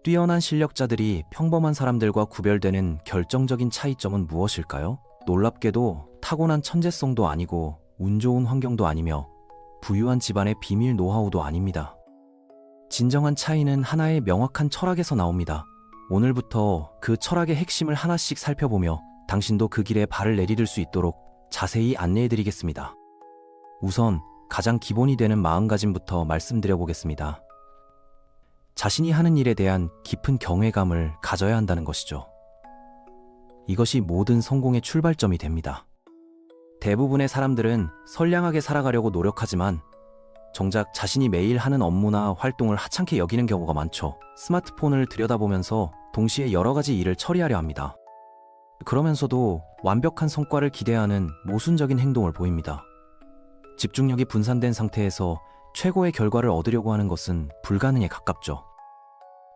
뛰어난 실력자들이 평범한 사람들과 구별되는 결정적인 차이점은 무엇일까요? 놀랍게도 타고난 천재성도 아니고 운 좋은 환경도 아니며 부유한 집안의 비밀 노하우도 아닙니다. 진정한 차이는 하나의 명확한 철학에서 나옵니다. 오늘부터 그 철학의 핵심을 하나씩 살펴보며 당신도 그 길에 발을 내디딜 수 있도록 자세히 안내해드리겠습니다. 우선 가장 기본이 되는 마음가짐부터 말씀드려보겠습니다. 자신이 하는 일에 대한 깊은 경외감을 가져야 한다는 것이죠. 이것이 모든 성공의 출발점이 됩니다. 대부분의 사람들은 선량하게 살아가려고 노력하지만 정작 자신이 매일 하는 업무나 활동을 하찮게 여기는 경우가 많죠. 스마트폰을 들여다보면서 동시에 여러 가지 일을 처리하려 합니다. 그러면서도 완벽한 성과를 기대하는 모순적인 행동을 보입니다. 집중력이 분산된 상태에서 최고의 결과를 얻으려고 하는 것은 불가능에 가깝죠.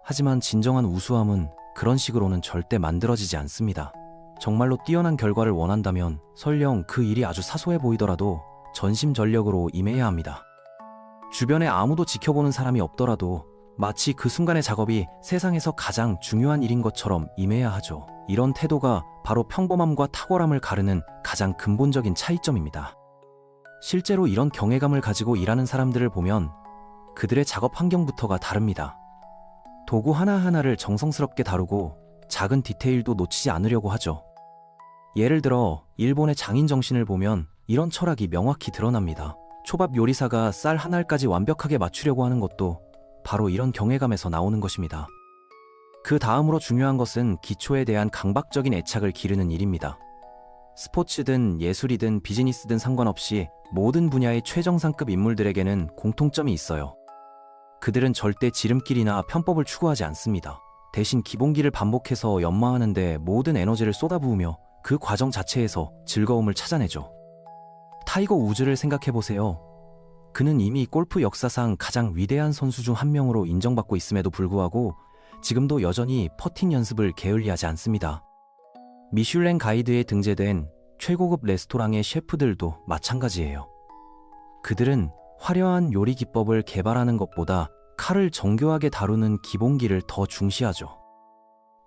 하지만 진정한 우수함은 그런 식으로는 절대 만들어지지 않습니다. 정말로 뛰어난 결과를 원한다면 설령 그 일이 아주 사소해 보이더라도 전심전력으로 임해야 합니다. 주변에 아무도 지켜보는 사람이 없더라도 마치 그 순간의 작업이 세상에서 가장 중요한 일인 것처럼 임해야 하죠. 이런 태도가 바로 평범함과 탁월함을 가르는 가장 근본적인 차이점입니다. 실제로 이런 경외감을 가지고 일하는 사람들을 보면 그들의 작업 환경부터가 다릅니다. 도구 하나하나를 정성스럽게 다루고 작은 디테일도 놓치지 않으려고 하죠. 예를 들어 일본의 장인 정신을 보면 이런 철학이 명확히 드러납니다. 초밥 요리사가 쌀 한 알까지 완벽하게 맞추려고 하는 것도 바로 이런 경외감에서 나오는 것입니다. 그 다음으로 중요한 것은 기초에 대한 강박적인 애착을 기르는 일입니다. 스포츠든 예술이든 비즈니스든 상관없이 모든 분야의 최정상급 인물들에게는 공통점이 있어요. 그들은 절대 지름길이나 편법을 추구하지 않습니다. 대신 기본기를 반복해서 연마하는 데 모든 에너지를 쏟아부으며 그 과정 자체에서 즐거움을 찾아내죠. 타이거 우즈를 생각해보세요. 그는 이미 골프 역사상 가장 위대한 선수 중 한 명으로 인정받고 있음에도 불구하고 지금도 여전히 퍼팅 연습을 게을리하지 않습니다. 미슐랭 가이드에 등재된 최고급 레스토랑의 셰프들도 마찬가지예요. 그들은 화려한 요리 기법을 개발하는 것보다 칼을 정교하게 다루는 기본기를 더 중시하죠.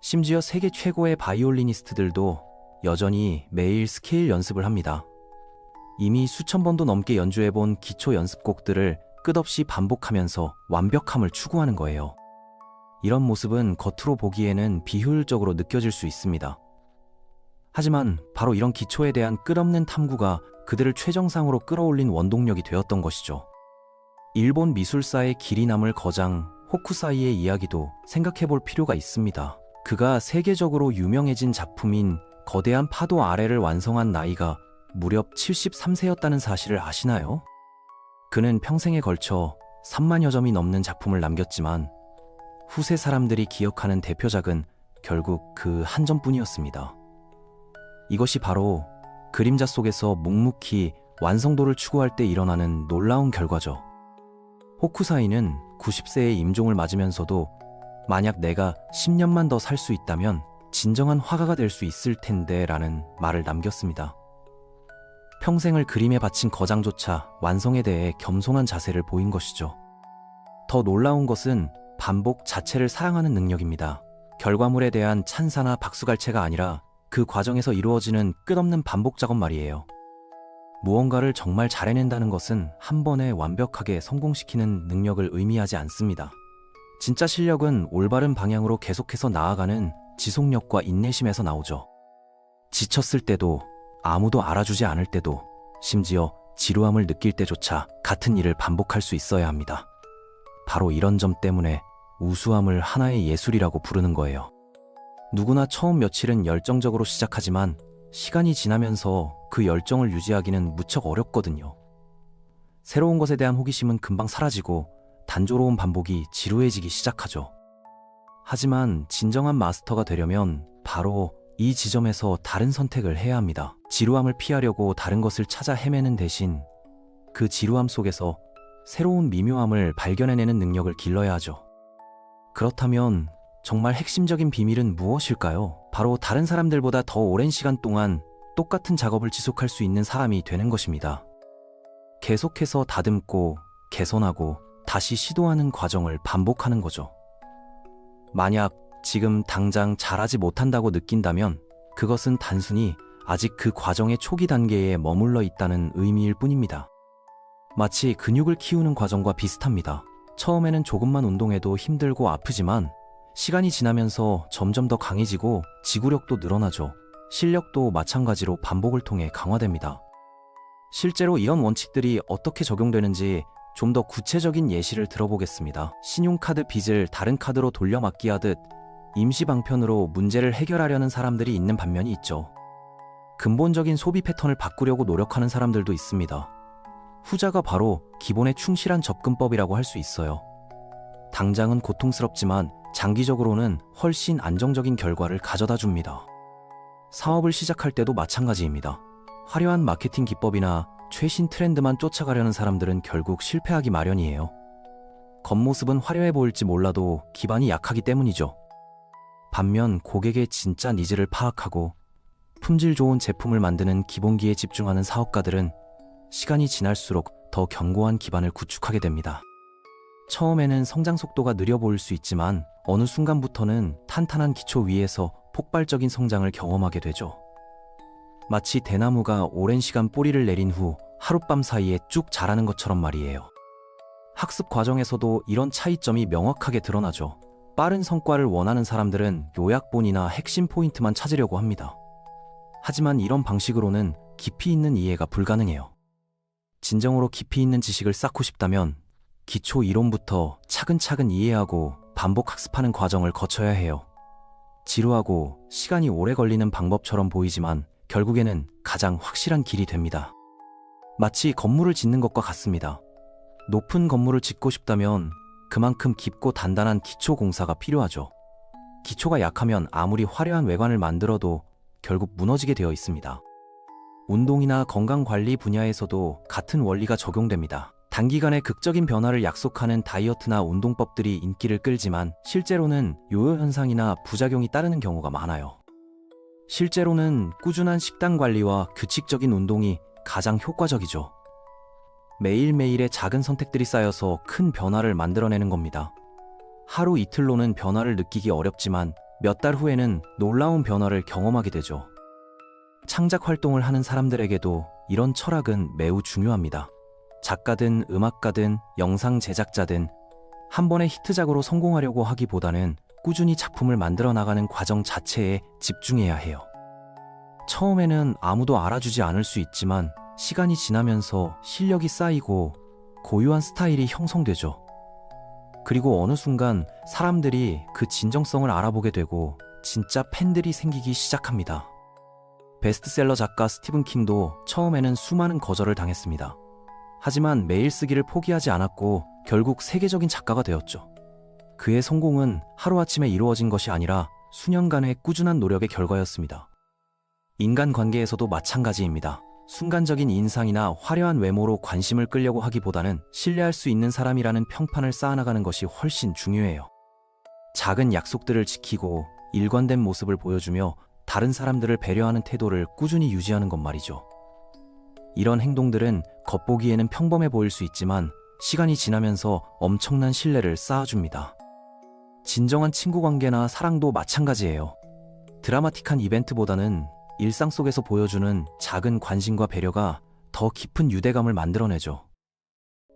심지어 세계 최고의 바이올리니스트들도 여전히 매일 스케일 연습을 합니다. 이미 수천 번도 넘게 연주해본 기초 연습곡들을 끝없이 반복하면서 완벽함을 추구하는 거예요. 이런 모습은 겉으로 보기에는 비효율적으로 느껴질 수 있습니다. 하지만 바로 이런 기초에 대한 끝없는 탐구가 그들을 최정상으로 끌어올린 원동력이 되었던 것이죠. 일본 미술사의 길이 남을 거장 호쿠사이의 이야기도 생각해볼 필요가 있습니다. 그가 세계적으로 유명해진 작품인 거대한 파도 아래를 완성한 나이가 무렵 73세였다는 사실을 아시나요? 그는 평생에 걸쳐 3만여 점이 넘는 작품을 남겼지만 후세 사람들이 기억하는 대표작은 결국 그 한 점뿐이었습니다. 이것이 바로 그림자 속에서 묵묵히 완성도를 추구할 때 일어나는 놀라운 결과죠. 호쿠사이는 90세의 임종을 맞으면서도 만약 내가 10년만 더 살 수 있다면 진정한 화가가 될 수 있을 텐데 라는 말을 남겼습니다. 평생을 그림에 바친 거장조차 완성에 대해 겸손한 자세를 보인 것이죠. 더 놀라운 것은 반복 자체를 사랑하는 능력입니다. 결과물에 대한 찬사나 박수갈채가 아니라 그 과정에서 이루어지는 끝없는 반복 작업 말이에요. 무언가를 정말 잘 해낸다는 것은 한 번에 완벽하게 성공시키는 능력을 의미하지 않습니다. 진짜 실력은 올바른 방향으로 계속해서 나아가는 지속력과 인내심에서 나오죠. 지쳤을 때도, 아무도 알아주지 않을 때도, 심지어 지루함을 느낄 때조차 같은 일을 반복할 수 있어야 합니다. 바로 이런 점 때문에 우수함을 하나의 예술이라고 부르는 거예요. 누구나 처음 며칠은 열정적으로 시작하지만 시간이 지나면서 그 열정을 유지하기는 무척 어렵거든요. 새로운 것에 대한 호기심은 금방 사라지고 단조로운 반복이 지루해지기 시작하죠. 하지만 진정한 마스터가 되려면 바로 이 지점에서 다른 선택을 해야 합니다. 지루함을 피하려고 다른 것을 찾아 헤매는 대신 그 지루함 속에서 새로운 미묘함을 발견해내는 능력을 길러야 하죠. 그렇다면 정말 핵심적인 비밀은 무엇일까요? 바로 다른 사람들보다 더 오랜 시간 동안 똑같은 작업을 지속할 수 있는 사람이 되는 것입니다. 계속해서 다듬고 개선하고 다시 시도하는 과정을 반복하는 거죠. 만약 지금 당장 잘하지 못한다고 느낀다면 그것은 단순히 아직 그 과정의 초기 단계에 머물러 있다는 의미일 뿐입니다. 마치 근육을 키우는 과정과 비슷합니다. 처음에는 조금만 운동해도 힘들고 아프지만 시간이 지나면서 점점 더 강해지고 지구력도 늘어나죠. 실력도 마찬가지로 반복을 통해 강화됩니다. 실제로 이런 원칙들이 어떻게 적용되는지 좀 더 구체적인 예시를 들어보겠습니다. 신용카드 빚을 다른 카드로 돌려막기하듯 임시 방편으로 문제를 해결하려는 사람들이 있는 반면이 있죠. 근본적인 소비 패턴을 바꾸려고 노력하는 사람들도 있습니다. 후자가 바로 기본에 충실한 접근법이라고 할 수 있어요. 당장은 고통스럽지만 장기적으로는 훨씬 안정적인 결과를 가져다 줍니다. 사업을 시작할 때도 마찬가지입니다. 화려한 마케팅 기법이나 최신 트렌드만 쫓아가려는 사람들은 결국 실패하기 마련이에요. 겉모습은 화려해 보일지 몰라도 기반이 약하기 때문이죠. 반면 고객의 진짜 니즈를 파악하고 품질 좋은 제품을 만드는 기본기에 집중하는 사업가들은 시간이 지날수록 더 견고한 기반을 구축하게 됩니다. 처음에는 성장 속도가 느려 보일 수 있지만 어느 순간부터는 탄탄한 기초 위에서 폭발적인 성장을 경험하게 되죠. 마치 대나무가 오랜 시간 뿌리를 내린 후 하룻밤 사이에 쭉 자라는 것처럼 말이에요. 학습 과정에서도 이런 차이점이 명확하게 드러나죠. 빠른 성과를 원하는 사람들은 요약본이나 핵심 포인트만 찾으려고 합니다. 하지만 이런 방식으로는 깊이 있는 이해가 불가능해요. 진정으로 깊이 있는 지식을 쌓고 싶다면 기초 이론부터 차근차근 이해하고 반복 학습하는 과정을 거쳐야 해요. 지루하고 시간이 오래 걸리는 방법처럼 보이지만 결국에는 가장 확실한 길이 됩니다. 마치 건물을 짓는 것과 같습니다. 높은 건물을 짓고 싶다면 그만큼 깊고 단단한 기초 공사가 필요하죠. 기초가 약하면 아무리 화려한 외관을 만들어도 결국 무너지게 되어 있습니다. 운동이나 건강관리 분야에서도 같은 원리가 적용됩니다. 단기간에 극적인 변화를 약속하는 다이어트나 운동법들이 인기를 끌지만 실제로는 요요 현상이나 부작용이 따르는 경우가 많아요. 실제로는 꾸준한 식단 관리와 규칙적인 운동이 가장 효과적이죠. 매일매일의 작은 선택들이 쌓여서 큰 변화를 만들어내는 겁니다. 하루 이틀로는 변화를 느끼기 어렵지만 몇 달 후에는 놀라운 변화를 경험하게 되죠. 창작 활동을 하는 사람들에게도 이런 철학은 매우 중요합니다. 작가든 음악가든 영상 제작자든 한 번의 히트작으로 성공하려고 하기보다는 꾸준히 작품을 만들어 나가는 과정 자체에 집중해야 해요. 처음에는 아무도 알아주지 않을 수 있지만 시간이 지나면서 실력이 쌓이고 고유한 스타일이 형성되죠. 그리고 어느 순간 사람들이 그 진정성을 알아보게 되고 진짜 팬들이 생기기 시작합니다. 베스트셀러 작가 스티븐 킹도 처음에는 수많은 거절을 당했습니다. 하지만 매일 쓰기를 포기하지 않았고 결국 세계적인 작가가 되었죠. 그의 성공은 하루아침에 이루어진 것이 아니라 수년간의 꾸준한 노력의 결과였습니다. 인간관계에서도 마찬가지입니다. 순간적인 인상이나 화려한 외모로 관심을 끌려고 하기보다는 신뢰할 수 있는 사람이라는 평판을 쌓아나가는 것이 훨씬 중요해요. 작은 약속들을 지키고 일관된 모습을 보여주며 다른 사람들을 배려하는 태도를 꾸준히 유지하는 것 말이죠. 이런 행동들은 겉보기에는 평범해 보일 수 있지만 시간이 지나면서 엄청난 신뢰를 쌓아줍니다. 진정한 친구 관계나 사랑도 마찬가지예요. 드라마틱한 이벤트보다는 일상 속에서 보여주는 작은 관심과 배려가 더 깊은 유대감을 만들어내죠.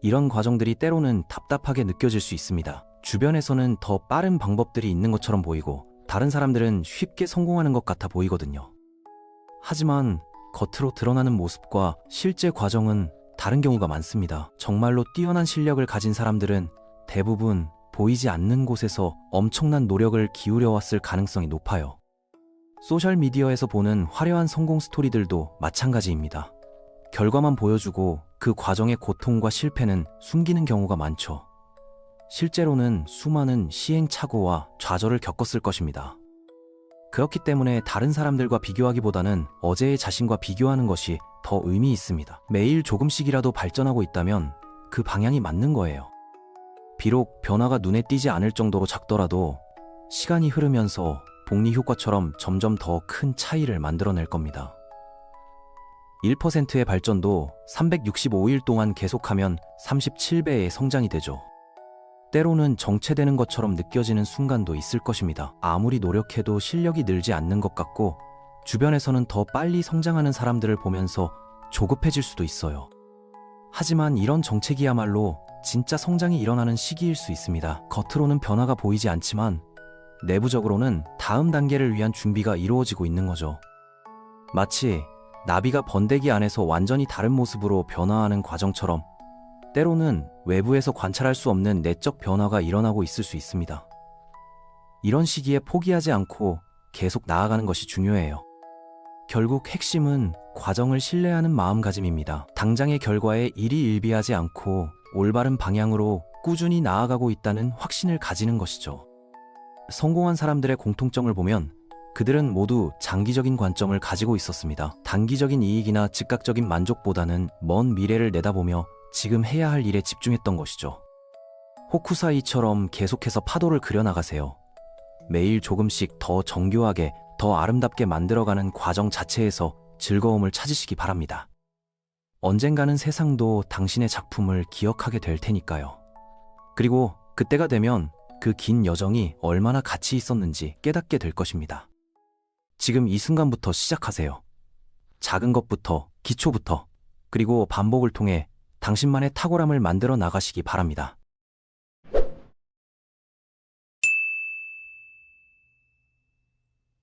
이런 과정들이 때로는 답답하게 느껴질 수 있습니다. 주변에서는 더 빠른 방법들이 있는 것처럼 보이고 다른 사람들은 쉽게 성공하는 것 같아 보이거든요. 하지만 겉으로 드러나는 모습과 실제 과정은 다른 경우가 많습니다. 정말로 뛰어난 실력을 가진 사람들은 대부분 보이지 않는 곳에서 엄청난 노력을 기울여 왔을 가능성이 높아요. 소셜미디어에서 보는 화려한 성공 스토리들도 마찬가지입니다. 결과만 보여주고 그 과정의 고통과 실패는 숨기는 경우가 많죠. 실제로는 수많은 시행착오와 좌절을 겪었을 것입니다. 그렇기 때문에 다른 사람들과 비교하기보다는 어제의 자신과 비교하는 것이 더 의미 있습니다. 매일 조금씩이라도 발전하고 있다면 그 방향이 맞는 거예요. 비록 변화가 눈에 띄지 않을 정도로 작더라도 시간이 흐르면서 복리 효과처럼 점점 더 큰 차이를 만들어낼 겁니다. 1%의 발전도 365일 동안 계속하면 37배의 성장이 되죠. 때로는 정체되는 것처럼 느껴지는 순간도 있을 것입니다. 아무리 노력해도 실력이 늘지 않는 것 같고 주변에서는 더 빨리 성장하는 사람들을 보면서 조급해질 수도 있어요. 하지만 이런 정체기야말로 진짜 성장이 일어나는 시기일 수 있습니다. 겉으로는 변화가 보이지 않지만 내부적으로는 다음 단계를 위한 준비가 이루어지고 있는 거죠. 마치 나비가 번데기 안에서 완전히 다른 모습으로 변화하는 과정처럼 때로는 외부에서 관찰할 수 없는 내적 변화가 일어나고 있을 수 있습니다. 이런 시기에 포기하지 않고 계속 나아가는 것이 중요해요. 결국 핵심은 과정을 신뢰하는 마음가짐입니다. 당장의 결과에 일희일비하지 않고 올바른 방향으로 꾸준히 나아가고 있다는 확신을 가지는 것이죠. 성공한 사람들의 공통점을 보면 그들은 모두 장기적인 관점을 가지고 있었습니다. 단기적인 이익이나 즉각적인 만족보다는 먼 미래를 내다보며 지금 해야 할 일에 집중했던 것이죠. 호쿠사이처럼 계속해서 파도를 그려나가세요. 매일 조금씩 더 정교하게, 더 아름답게 만들어가는 과정 자체에서 즐거움을 찾으시기 바랍니다. 언젠가는 세상도 당신의 작품을 기억하게 될 테니까요. 그리고 그때가 되면 그 긴 여정이 얼마나 가치 있었는지 깨닫게 될 것입니다. 지금 이 순간부터 시작하세요. 작은 것부터, 기초부터, 그리고 반복을 통해 당신만의 탁월함을 만들어 나가시기 바랍니다.